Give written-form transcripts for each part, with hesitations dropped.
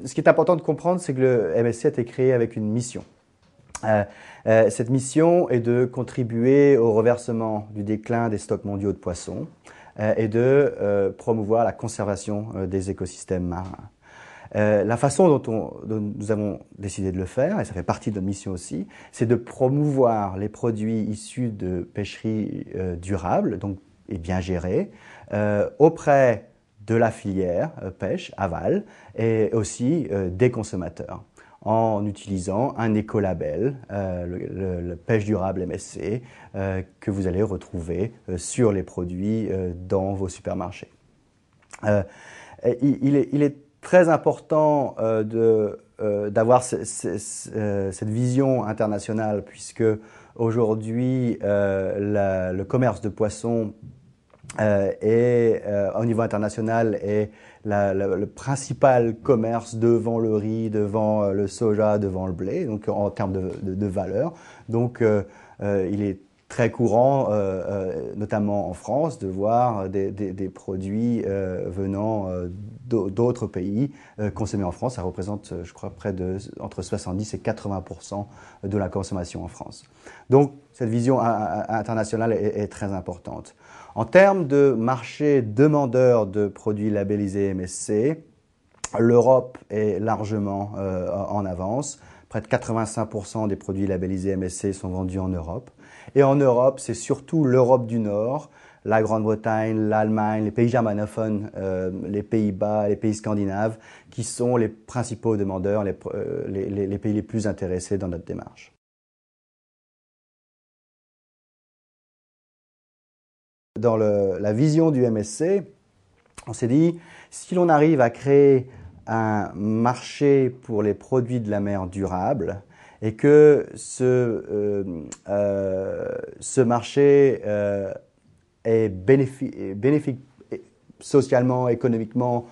ce qui est important de comprendre, c'est que le MSC a été créé avec une mission. Cette mission est de contribuer au reversement du déclin des stocks mondiaux de poissons et de promouvoir la conservation des écosystèmes marins. La façon dont nous avons décidé de le faire, et ça fait partie de notre mission aussi, c'est de promouvoir les produits issus de pêcherie durable, donc et bien gérée, auprès de la filière pêche aval et aussi des consommateurs, en utilisant un écolabel, le pêche durable MSC, que vous allez retrouver sur les produits dans vos supermarchés. Il est très important d'avoir cette vision internationale, puisque aujourd'hui le commerce de poissons au niveau international est le principal commerce devant le riz, devant le soja, devant le blé, donc en termes de valeur. Donc il est très courant, notamment en France, de voir des produits venant d'autres pays consommés en France. Ça représente, je crois, entre 70 et 80% de la consommation en France. Donc, cette vision internationale est très importante. En termes de marché demandeur de produits labellisés MSC, l'Europe est largement en avance. Près de 85% des produits labellisés MSC sont vendus en Europe. Et en Europe, c'est surtout l'Europe du Nord, la Grande-Bretagne, l'Allemagne, les pays germanophones, les Pays-Bas, les pays scandinaves, qui sont les principaux demandeurs, les pays les plus intéressés dans notre démarche. Dans la vision du MSC, on s'est dit, si l'on arrive à créer un marché pour les produits de la mer durables, et que ce marché est bénéfique socialement, économiquement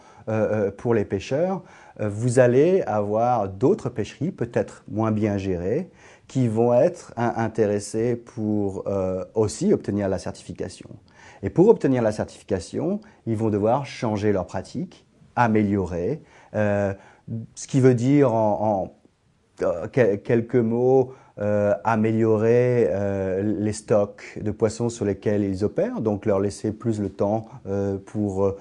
pour les pêcheurs, vous allez avoir d'autres pêcheries, peut-être moins bien gérées, qui vont être intéressées pour aussi obtenir la certification. Et pour obtenir la certification, ils vont devoir changer leurs pratiques, améliorer, ce qui veut dire en quelques mots, améliorer les stocks de poissons sur lesquels ils opèrent, donc leur laisser plus le temps pour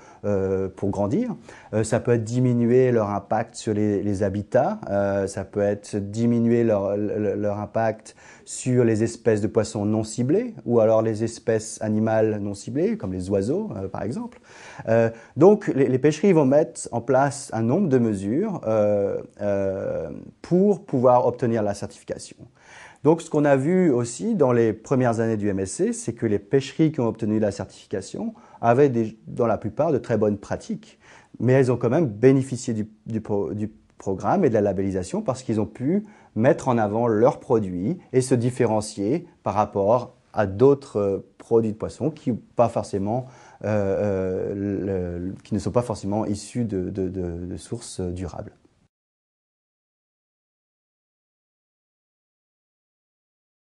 grandir. Ça peut être diminuer leur impact sur les habitats, ça peut être diminuer leur impact sur les espèces de poissons non ciblées, ou alors les espèces animales non ciblées, comme les oiseaux par exemple. Donc les pêcheries vont mettre en place un nombre de mesures pour pouvoir obtenir la certification. Donc ce qu'on a vu aussi dans les premières années du MSC, c'est que les pêcheries qui ont obtenu la certification avaient dans la plupart de très bonnes pratiques, mais elles ont quand même bénéficié du programme et de la labellisation parce qu'ils ont pu mettre en avant leurs produits et se différencier par rapport à d'autres produits de poissons qui ne sont pas forcément issus de sources durables.